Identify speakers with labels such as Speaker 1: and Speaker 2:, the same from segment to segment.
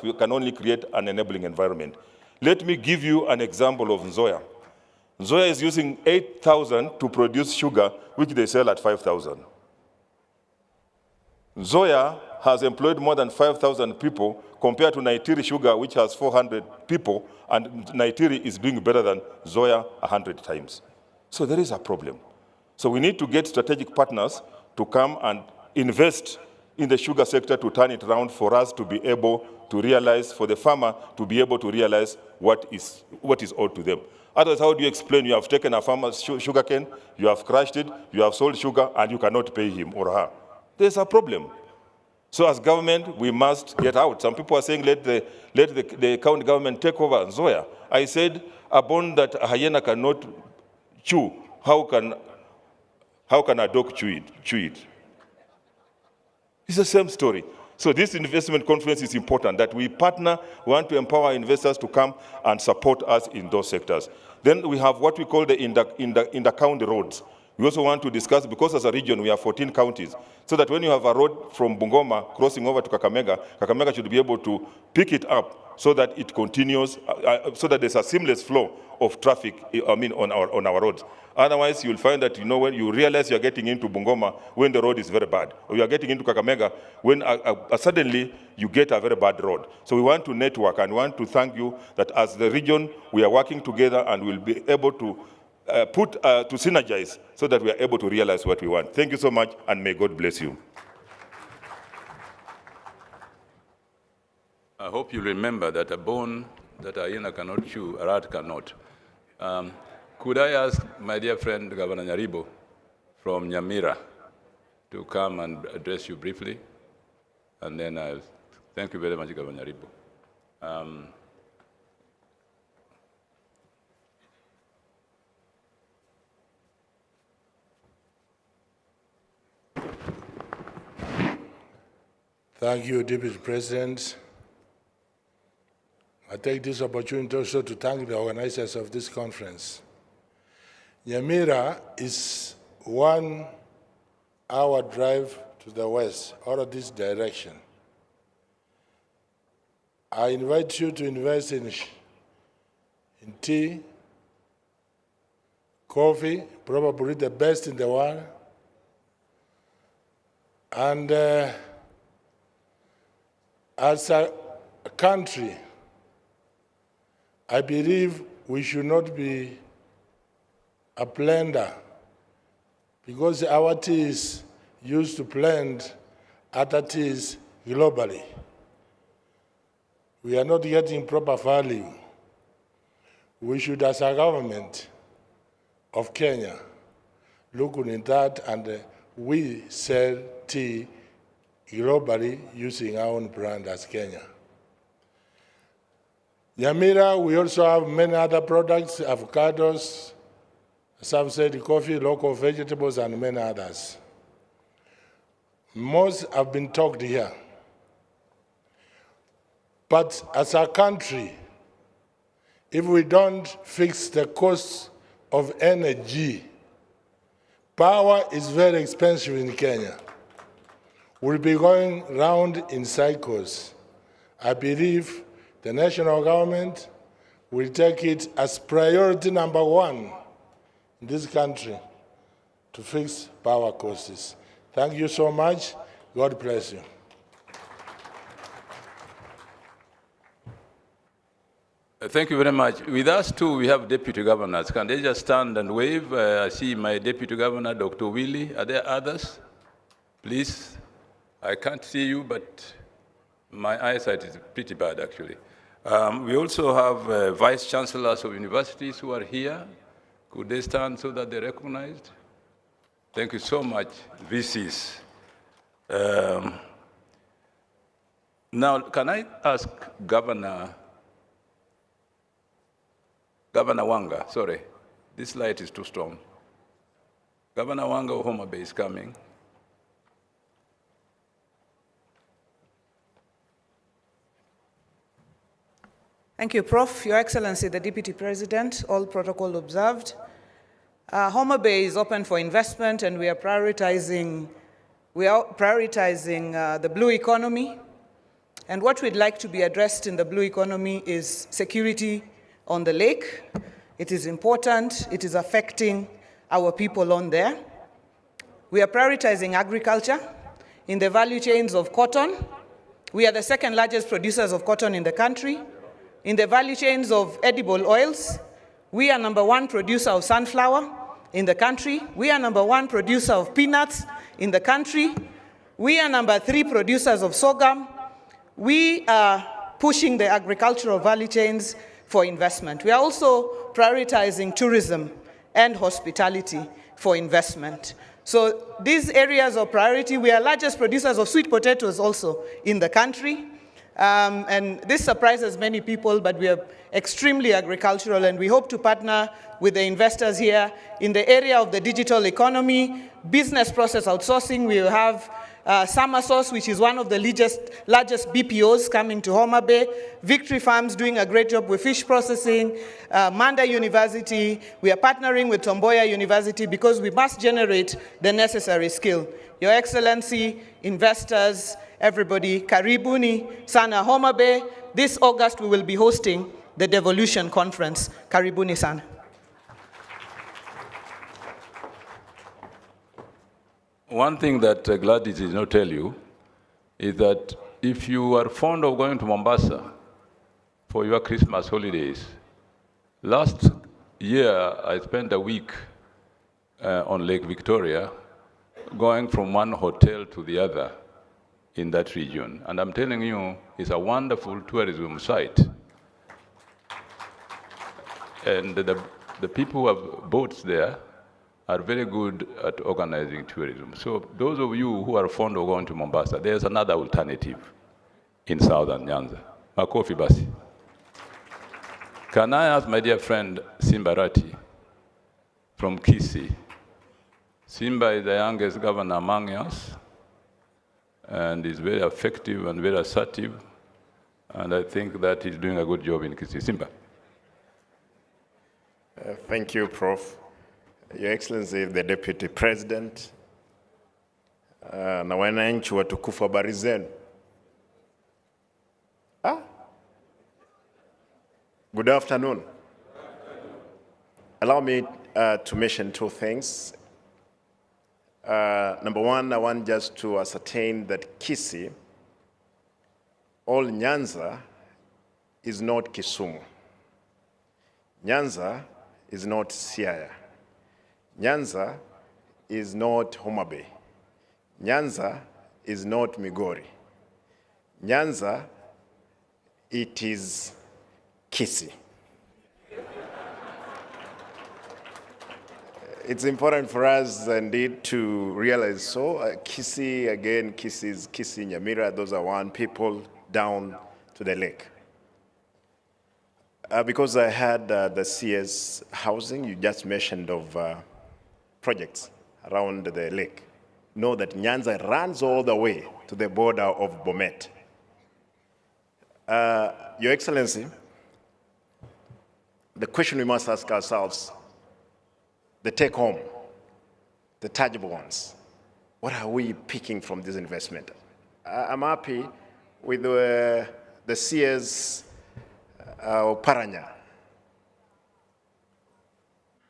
Speaker 1: we can only create an enabling environment. Let me give you an example of Nzoia. Nzoia is using 8,000 to produce sugar, which they sell at 5,000. Nzoia has employed more than 5,000 people compared to Naitiri Sugar, which has 400 people, and Naitiri is doing better than Nzoia 100 times. So there is a problem. So we need to get strategic partners to come and invest in the sugar sector to turn it around for us to be able to realize, for the farmer to be able to realize what is owed to them. Otherwise, how do you explain you have taken a farmer's sugar cane, you have crushed it, you have sold sugar, and you cannot pay him or her? There's a problem. So as government, we must get out. Some people are saying, let the county government take over Nzoia. I said, a bone that a hyena cannot chew, how can a dog chew it? It's the same story. So this investment conference is important, that we partner, we want to empower investors to come and support us in those sectors. Then we have what we call the inter-county roads. We also want to discuss, because as a region we have 14 counties, so that when you have a road from Bungoma crossing over to Kakamega, Kakamega should be able to pick it up so that it continues, so that there's a seamless flow of traffic, on our roads. Otherwise, you'll find that, when you realize you're getting into Bungoma when the road is very bad, or you're getting into Kakamega when suddenly you get a very bad road. So we want to network, and want to thank you that as the region, we are working together and we'll be able to to synergize so that we are able to realize what we want. Thank you so much, and may God bless you.
Speaker 2: I hope you remember that a bone that a hyena cannot chew, a rat cannot. Could I ask my dear friend, Governor Nyaribo from Nyamira, to come and address you briefly? And then I'll thank you very much, Governor Nyaribo.
Speaker 3: Thank you, Deputy President. I take this opportunity also to thank the organizers of this conference. Nyamira is 1 hour drive to the west, out of this direction. I invite you to invest in tea, coffee, probably the best in the world, and as a country, I believe we should not be a blender, because our tea is used to blend other teas globally. We are not getting proper value. We should, as a government of Kenya, look into that, and we sell tea globally using our own brand as Kenya. Nyamira, we also have many other products, avocados, some said coffee, local vegetables, and many others. Most have been talked here. But as a country, if we don't fix the cost of energy, power is very expensive in Kenya. We'll be going round in cycles. I believe the national government will take it as priority number 1 in this country to fix power costs. Thank you so much. God bless you.
Speaker 2: Thank you very much. With us too, we have deputy governors. Can they just stand and wave? I see my deputy governor, Dr. Willie. Are there others? Please. I can't see you, but my eyesight is pretty bad, actually. We also have vice chancellors of universities who are here. Could they stand so that they're recognized? Thank you so much, VCs. Now, can I ask Governor Wanga, sorry, this light is too strong. Governor Wanga of Homa Bay is coming.
Speaker 4: Thank you, Prof. Your Excellency, the Deputy President, all protocol observed. Homa Bay is open for investment, and we are prioritizing the blue economy. And what we'd like to be addressed in the blue economy is security on the lake. It is important. It is affecting our people on there. We are prioritizing agriculture in the value chains of cotton. We are the second largest producers of cotton in the country. In the value chains of edible oils, we are #1 producer of sunflower in the country. We are #1 producer of peanuts in the country. We are #3 producers of sorghum. We are pushing the agricultural value chains for investment. We are also prioritizing tourism and hospitality for investment. So these areas of priority, we are largest producers of sweet potatoes also in the country. And this surprises many people, but we are extremely agricultural, and we hope to partner with the investors here in the area of the digital economy, business process outsourcing. We will have Summer Source, which is one of the largest BPOs coming to Homa Bay, Victory Farms doing a great job with fish processing, Manda University. We are partnering with Tomboya University because we must generate the necessary skill. Your Excellency, investors, everybody, karibuni sana Homa Bay. This August we will be hosting the Devolution Conference. Karibuni sana.
Speaker 2: One thing that Gladys did not tell you is that if you are fond of going to Mombasa for your Christmas holidays, last year I spent a week on Lake Victoria, going from one hotel to the other in that region. And I'm telling you, it's a wonderful tourism site. And the people who have boats there are very good at organizing tourism. So those of you who are fond of going to Mombasa, there's another alternative in southern Nyanza. Makofi basi. Can I ask my dear friend Simbarati from Kisii? Simba is the youngest governor among us, and is very effective and very assertive, and I think that he's doing a good job in Kisii. Simba.
Speaker 5: Thank you, Prof. Your Excellency, the Deputy President, na wananchi watukufu, habari zenu. Good afternoon. Allow me to mention two things. Number one, I want just to ascertain that Kisii, all Nyanza, is not Kisumu. Nyanza is not Siaya. Nyanza is not Homa Bay. Nyanza is not Migori. Nyanza, it is Kisii. It's important for us indeed to realize so. Kisii, again, Kisii, Nyamira, those are one people down to the lake. Because I had the CS housing, you just mentioned of projects around the lake. Know that Nyanza runs all the way to the border of Bomet. Your Excellency, the question we must ask ourselves, the take-home, the tangible ones, what are we picking from this investment? I'm happy with the CS Paranya.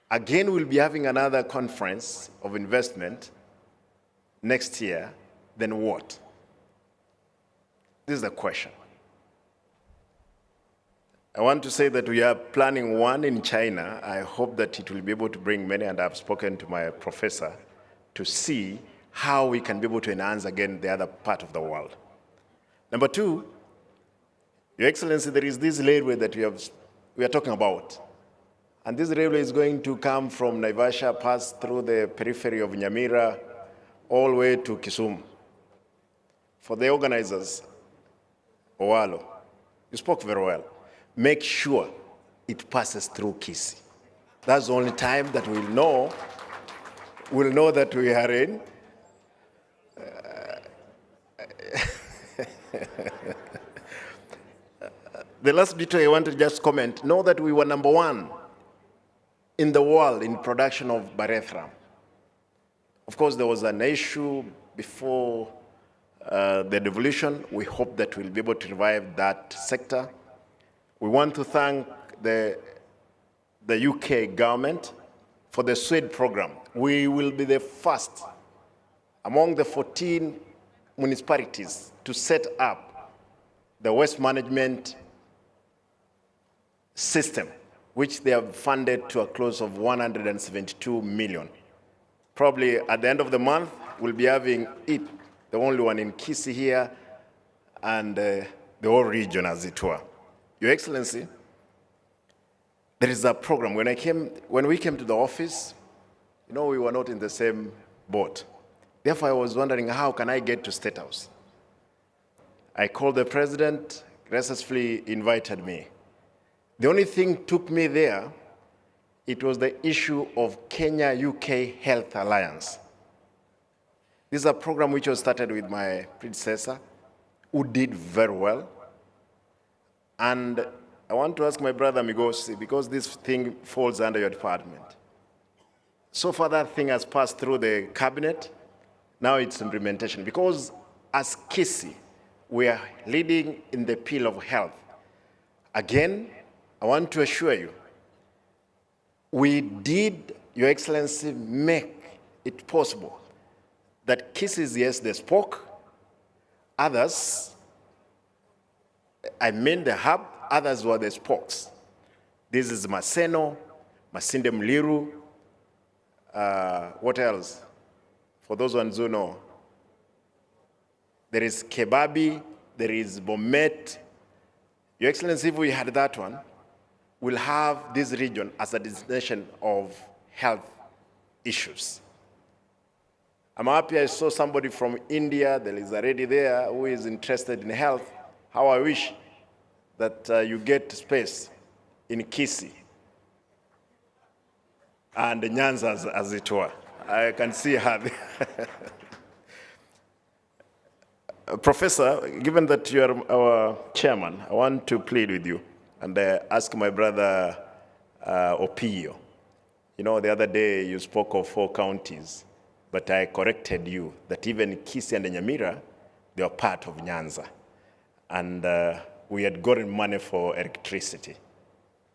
Speaker 5: Again, we'll be having another conference of investment next year, then what? This is the question. I want to say that we are planning one in China. I hope that it will be able to bring many, and I've spoken to my professor to see how we can be able to enhance again the other part of the world. Number two, Your Excellency, there is this railway that we are talking about. And this railway is going to come from Naivasha, pass through the periphery of Nyamira, all the way to Kisumu. For the organizers, Owalo, you spoke very well. Make sure it passes through Kisii. That's the only time that we'll know that we are in. The last detail I want to just comment, know that we were #1 in the world in production of Barethram. Of course, there was an issue before the devolution. We hope that we'll be able to revive that sector. We want to thank the UK government for the SWED program. We will be the first among the 14 municipalities to set up the waste management system, which they have funded to a close of 172 million. Probably at the end of the month, we'll be having it, the only one in Kisii here, and the whole region, as it were. Your Excellency, there is a program. When we came to the office, you know, we were not in the same boat. Therefore, I was wondering, how can I get to State House? I called the president, graciously invited me. The only thing took me there, it was the issue of Kenya-UK Health Alliance. This is a program which was started with my predecessor, who did very well. And I want to ask my brother Migosi, because this thing falls under your department. So far, that thing has passed through the cabinet. Now it's implementation. Because as Kisii, we are leading in the field of health. Again, I want to assure you, we did, Your Excellency, make it possible that Kisii, yes, they spoke. Others, I mean the hub, others were the spokes. This is Maseno, Masinde Mliru, what else? For those ones who know, there is Kebabi, there is Bomet. Your Excellency, if we had that one, we'll have this region as a destination of health issues. I'm happy I saw somebody from India that is already there who is interested in health. How I wish that you get space in Kisii and Nyanza, as it were. I can see her there. Professor, given that you are our chairman, I want to plead with you and ask my brother Opio. You know, the other day you spoke of 4 counties, but I corrected you that even Kisii and Nyamira, they are part of Nyanza. And we had gotten money for electricity.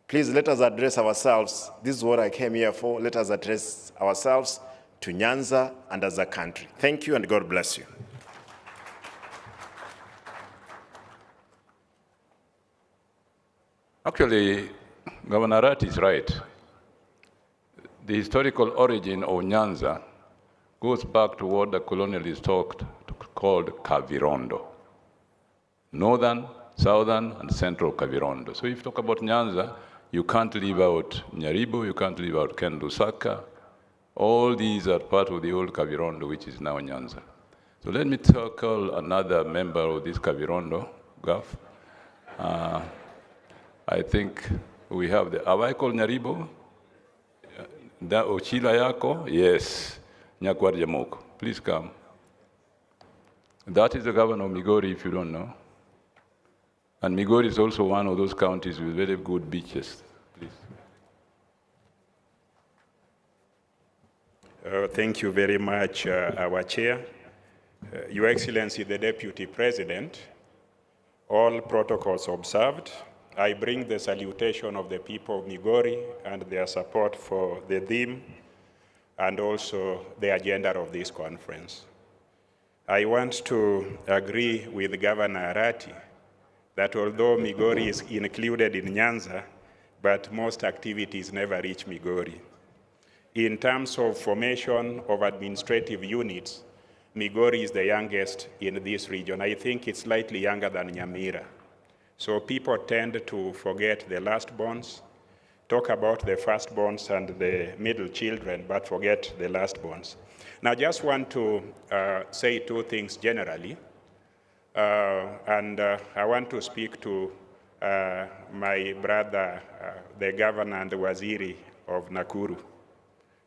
Speaker 5: Please let us address ourselves. This is what I came here for. Let us address ourselves to Nyanza and as a country. Thank you and God bless you.
Speaker 2: Actually, Governor Rat is right. The historical origin of Nyanza goes back to what the colonialists called Kavirondo. Northern, southern, and central Kavirondo. So if you talk about Nyanza, you can't leave out Nyaribo, you can't leave out Ken Lusaka. All these are part of the old Kavirondo, which is now Nyanza. So let me tackle another member of this Kavirondo, Gaf. I think we have the, have I called Nyaribo? Da Ochila Yako? Yes, Nyakwar Jamoko. Please come. That is the governor of Migori, if you don't know. And Migori is also one of those counties with very good beaches. Please.
Speaker 6: Thank you very much, our chair. Your Excellency, the Deputy President, all protocols observed. I bring the salutation of the people of Migori and their support for the theme and also the agenda of this conference. I want to agree with Governor Arati that although Migori is included in Nyanza, but most activities never reach Migori. In terms of formation of administrative units, Migori is the youngest in this region. I think it's slightly younger than Nyamira. So people tend to forget the lastborns, talk about the firstborns and the middle children, but forget the lastborns. Now, I just want to say 2 things generally. I want to speak to my brother, the governor and the waziri of Nakuru.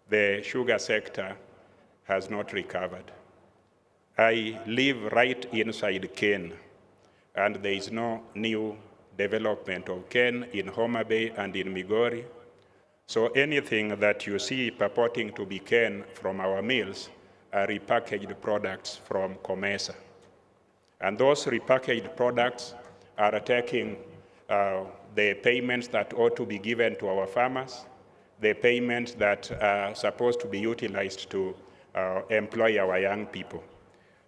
Speaker 6: The sugar sector has not recovered. I live right inside Ken, and there is no new development of Ken in Homa Bay and in Migori. So anything that you see purporting to be Ken from our mills are repackaged products from Comesa. And those repackaged products are taking the payments that ought to be given to our farmers, the payments that are supposed to be utilized to employ our young people.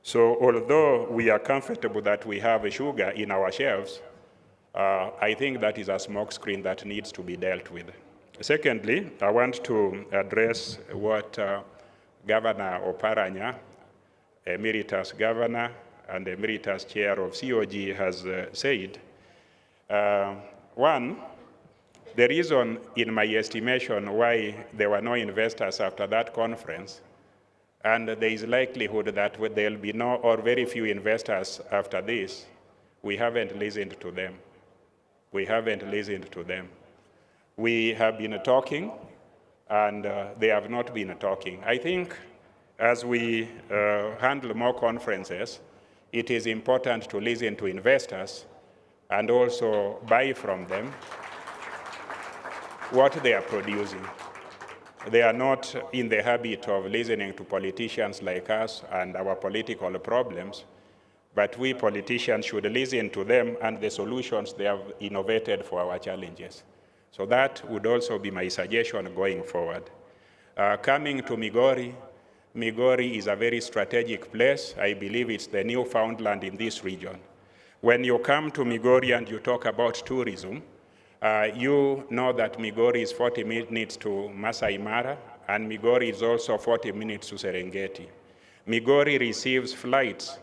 Speaker 6: So although we are comfortable that we have sugar in our shelves, I think that is a smokescreen that needs to be dealt with. Secondly, I want to address what Governor Oparanya, Emeritus Governor and Emeritus Chair of COG, has said. One, the reason, in my estimation, why there were no investors after that conference, and there is likelihood that there will be no or very few investors after this, we haven't listened to them. We haven't listened to them. We have been talking, and they have not been talking. I think as we handle more conferences, it is important to listen to investors and also buy from them what they are producing. They are not in the habit of listening to politicians like us and our political problems, but we politicians should listen to them and the solutions they have innovated for our challenges. So that would also be my suggestion going forward. Coming to Migori, Migori is a very strategic place. I believe it's the Newfoundland in this region. When you come to Migori and you talk about tourism, you know that Migori is 40 minutes to Masai Mara, and Migori is also 40 minutes to Serengeti. Migori receives flights,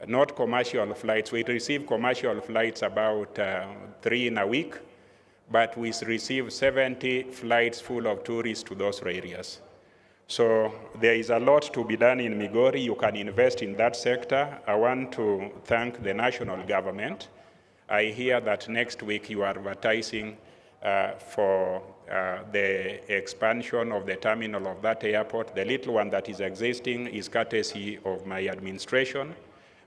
Speaker 6: not commercial flights. We receive commercial flights about 3 in a week, but we receive 70 flights full of tourists to those areas. So there is a lot to be done in Migori. You can invest in that sector. I want to thank the national government. I hear that next week you are advertising for the expansion of the terminal of that airport. The little one that is existing is courtesy of my administration.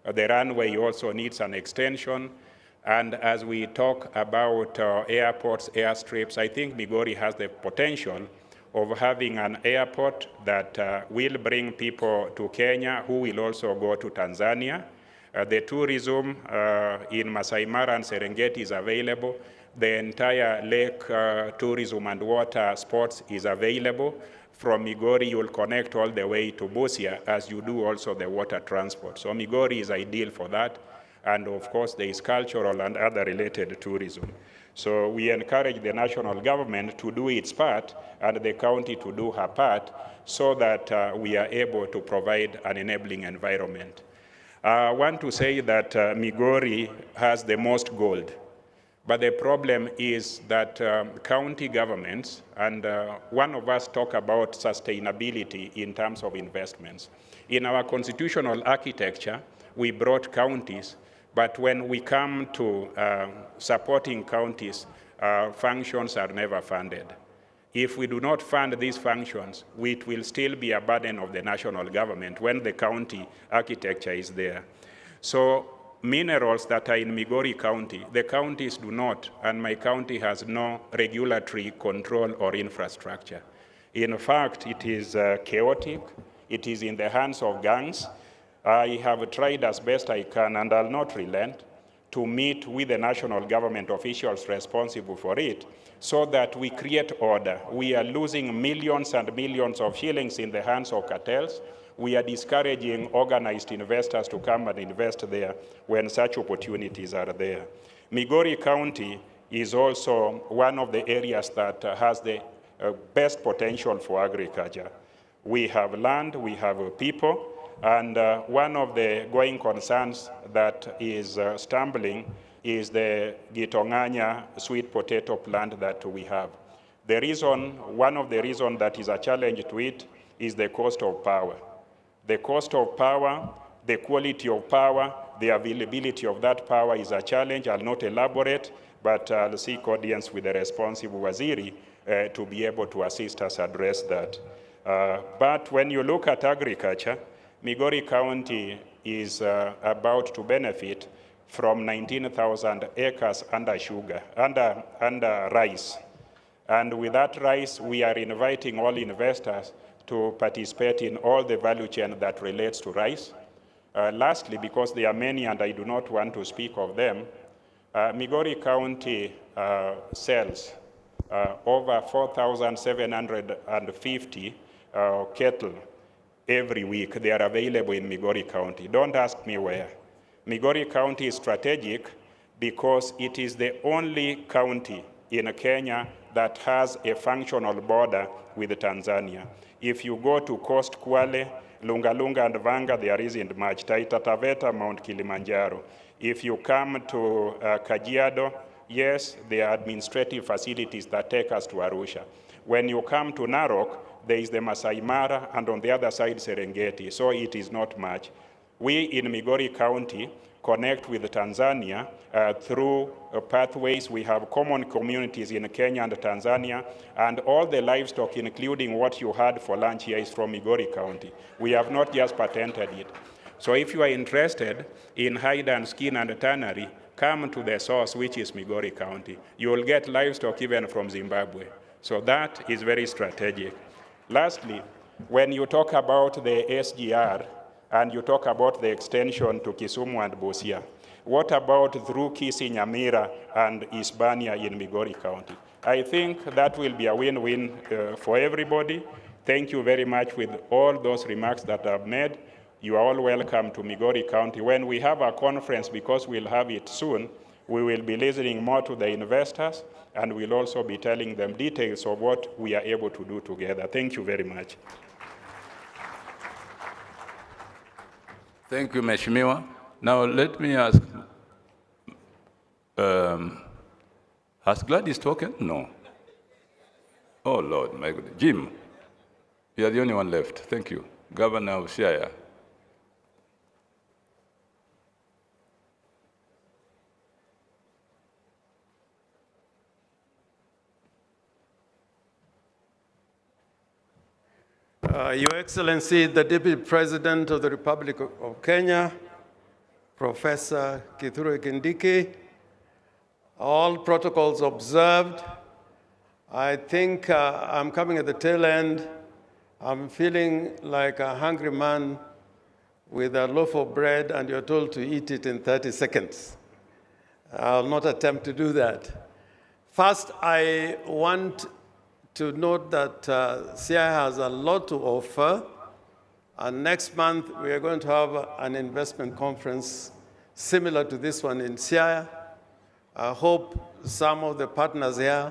Speaker 6: The runway also needs an extension. And as we talk about airports, airstrips, I think Migori has the potential of having an airport that will bring people to Kenya who will also go to Tanzania. The tourism in Masai Mara and Serengeti is available. The entire lake tourism and water sports is available. From Migori, you'll connect all the way to Busia, as you do also the water transport. So Migori is ideal for that. And of course, there is cultural and other related tourism. So we encourage the national government to do its part and the county to do her part so that we are able to provide an enabling environment. I want to say that Migori has the most gold, but the problem is that county governments, and one of us talk about sustainability in terms of investments. In our constitutional architecture, we brought counties, but when we come to supporting counties, functions are never funded. If we do not fund these functions, it will still be a burden of the national government when the county architecture is there. So minerals that are in Migori County, the counties do not, and my county has no regulatory control or infrastructure. In fact, it is chaotic. It is in the hands of gangs. I have tried as best I can, and I'll not relent, to meet with the national government officials responsible for it so that we create order. We are losing millions and millions of shillings in the hands of cartels. We are discouraging organized investors to come and invest there when such opportunities are there. Migori County is also one of the areas that has the best potential for agriculture. We have land, we have people, and one of the going concerns that is stumbling is the Gitonganya sweet potato plant that we have. The reason, one of the reasons that is a challenge to it is the cost of power. The cost of power, the quality of power, the availability of that power is a challenge. I'll not elaborate, but I'll seek audience with the responsible waziri to be able to assist us address that. But when you look at agriculture, Migori County is about to benefit from 19,000 acres under sugar, under rice. And with that rice, we are inviting all investors to participate in all the value chain that relates to rice. Lastly, because there are many and I do not want to speak of them, Migori County sells over 4,750 cattle every week. They are available in Migori County. Don't ask me where. Migori County is strategic because it is the only county in Kenya that has a functional border with Tanzania. If you go to Coast Kwale, Lunga and Vanga, there isn't much. Taita Taveta, Mount Kilimanjaro. If you come to Kajiado, yes, there are administrative facilities that take us to Arusha. When you come to Narok, there is the Masai Mara, and on the other side, Serengeti, so it is not much. We in Migori County connect with Tanzania through pathways. We have common communities in Kenya and Tanzania, and all the livestock, including what you had for lunch here, is from Migori County. We have not just patented it. So if you are interested in hide and skin and tannery, come to the source, which is Migori County. You will get livestock even from Zimbabwe. So that is very strategic. Lastly, when you talk about the SGR and you talk about the extension to Kisumu and Busia, what about through Kisii, Nyamira, and Hispania in Migori County? I think that will be a win-win for everybody. Thank you very much with all those remarks that I've made. You are all welcome to Migori County. When we have a conference, because we'll have it soon, we will be listening more to the investors, and we'll also be telling them details of what we are able to do together. Thank you very much.
Speaker 2: Thank you, Mheshimiwa. Now let me ask, has Gladys spoken? No. Oh, Lord, my goodness. Jim, you are the only one left. Thank you. Governor of Siaya.
Speaker 7: Your Excellency, the Deputy President of the Republic of Kenya, Professor Kithure Kindiki, all protocols observed. I think I'm coming at the tail end. I'm feeling like a hungry man with a loaf of bread and you're told to eat it in 30 seconds. I'll not attempt to do that. First, I want to note that Siaya has a lot to offer. And next month, we are going to have an investment conference similar to this one in Siaya. I hope some of the partners here,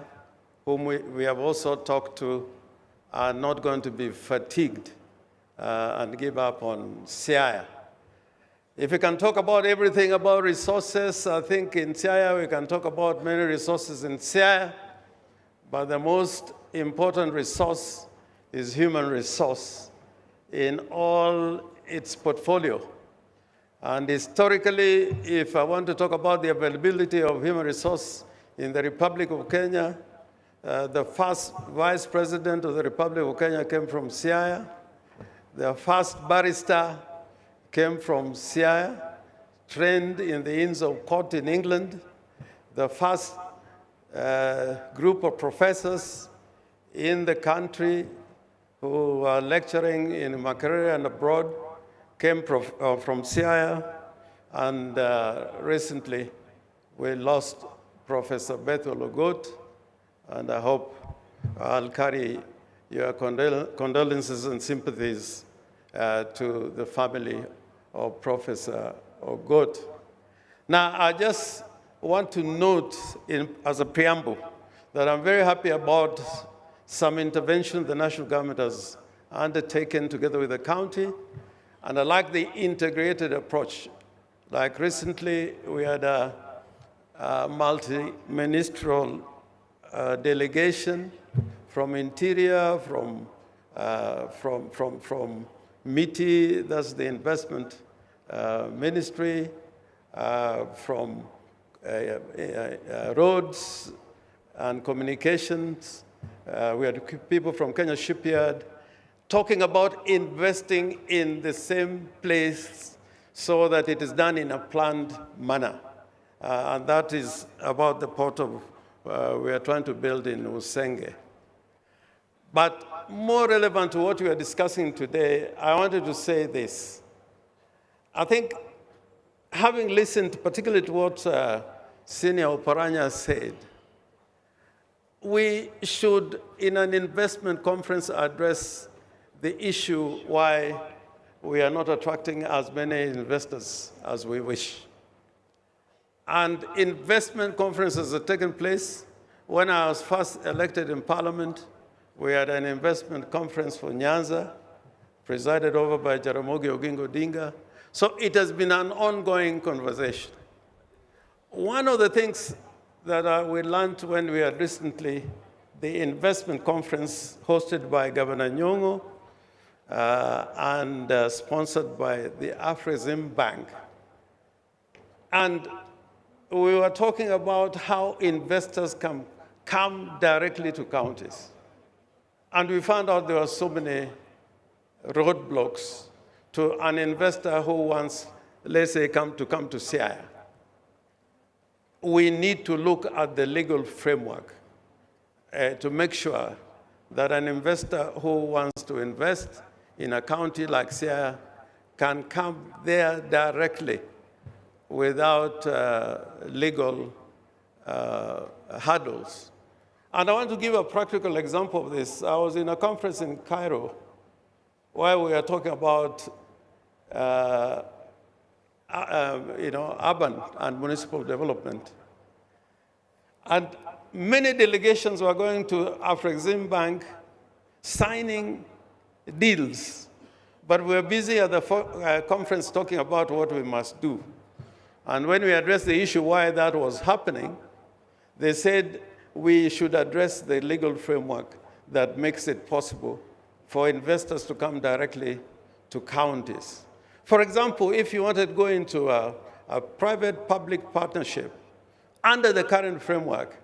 Speaker 7: whom we have also talked to, are not going to be fatigued and give up on Siaya. If we can talk about everything about resources, I think in Siaya we can talk about many resources in Siaya, but the most important resource is human resource in all its portfolio. And historically, if I want to talk about the availability of human resource in the Republic of Kenya, the first Vice President of the Republic of Kenya came from Siaya. The first barrister came from Siaya, trained in the Inns of Court in England. The first group of professors in the country who are lecturing in Makerere and abroad came from Siaya, and recently we lost Professor Bethel Ogot, and I hope I'll carry your condolences and sympathies to the family of Professor Ogot. Now, I just want to note as a preamble that I'm very happy about some intervention the national government has undertaken together with the county, and I like the integrated approach. Like recently, we had a multi-ministerial delegation from Interior, from MITI, that's the investment ministry, from roads and communications. We had people from Kenya Shipyard talking about investing in the same place so that it is done in a planned manner. And that is about the port of, we are trying to build in Usenge. But more relevant to what we are discussing today, I wanted to say this. I think having listened particularly to what Senior Oparanya said, we should, in an investment conference, address the issue why we are not attracting as many investors as we wish. And investment conferences have taken place. When I was first elected in Parliament, we had an investment conference for Nyanza, presided over by Jaramogi Oginga Odinga. So it has been an ongoing conversation. One of the things that we learned when we had recently the investment conference hosted by Governor Nyong'o and sponsored by the Afrexim Bank. And we were talking about how investors can come directly to counties. And we found out there were so many roadblocks to an investor who wants, let's say, come to Siaya. We need to look at the legal framework to make sure that an investor who wants to invest in a county like Siaya can come there directly without legal hurdles. And I want to give a practical example of this. I was in a conference in Cairo where we were talking about urban and municipal development. And many delegations were going to Afrexim Bank signing deals, but we were busy at the conference talking about what we must do. And when we addressed the issue why that was happening, they said we should address the legal framework that makes it possible for investors to come directly to counties. For example, if you wanted to go into a private-public partnership under the current framework,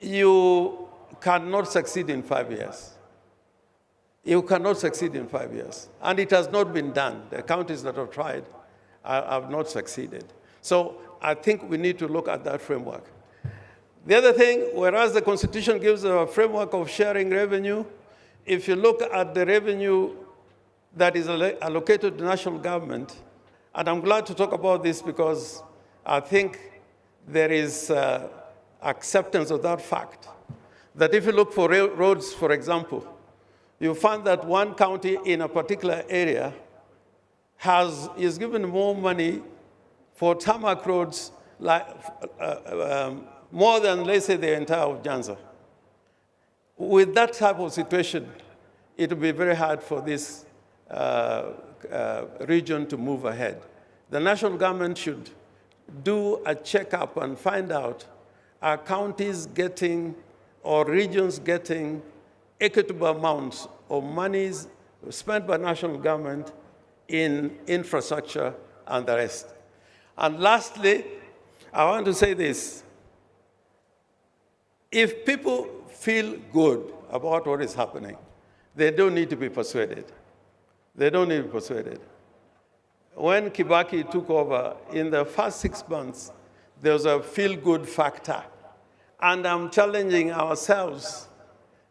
Speaker 7: you cannot succeed in 5 years. You cannot succeed in 5 years. And it has not been done. The counties that have tried have not succeeded. So I think we need to look at that framework. The other thing, whereas the Constitution gives a framework of sharing revenue, if you look at the revenue that is allocated to national government, and I'm glad to talk about this because I think there is acceptance of that fact, that if you look for roads, for example, you find that one county in a particular area is given more money for tarmac roads, like, more than, let's say, the entire of Nyanza. With that type of situation, it will be very hard for this region to move ahead. The national government should do a checkup and find out, are counties getting or regions getting equitable amounts of monies spent by national government in infrastructure and the rest. And lastly, I want to say this. If people feel good about what is happening, they don't need to be persuaded. They don't need to be persuaded. When Kibaki took over, in the first 6 months, there was a feel-good factor. And I'm challenging ourselves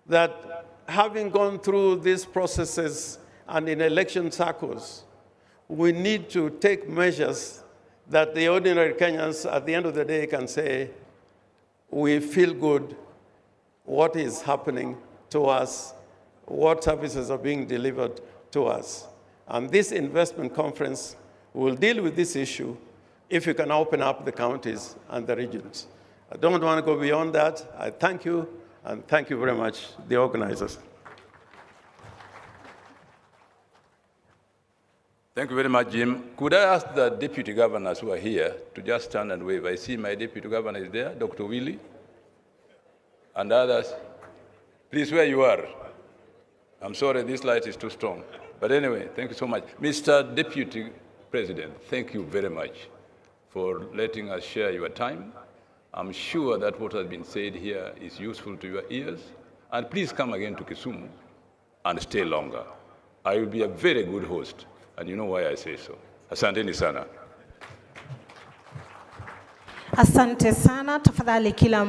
Speaker 7: that having gone through these processes and in election cycles, we need to take measures that the ordinary Kenyans at the end of the day can say, we feel good, what is happening to us, what services are being delivered to us. And this investment conference will deal with this issue if you can open up the counties and the regions. I don't want to go beyond that. I thank you, and thank you very much, the organizers.
Speaker 2: Thank you very much, Jim. Could I ask the deputy governors who are here to just stand and wave? I see my deputy governor is there, Dr. Willie, and others. Please, where you are. I'm sorry, this light is too strong. But anyway, thank you so much. Mr. Deputy President, thank you very much for letting us share your time. I'm sure that what has been said here is useful to your ears. And please come again to Kisumu and stay longer. I will be a very good host, and you know why I say so. Asanteni sana.
Speaker 8: Asante sana, tafadhali kila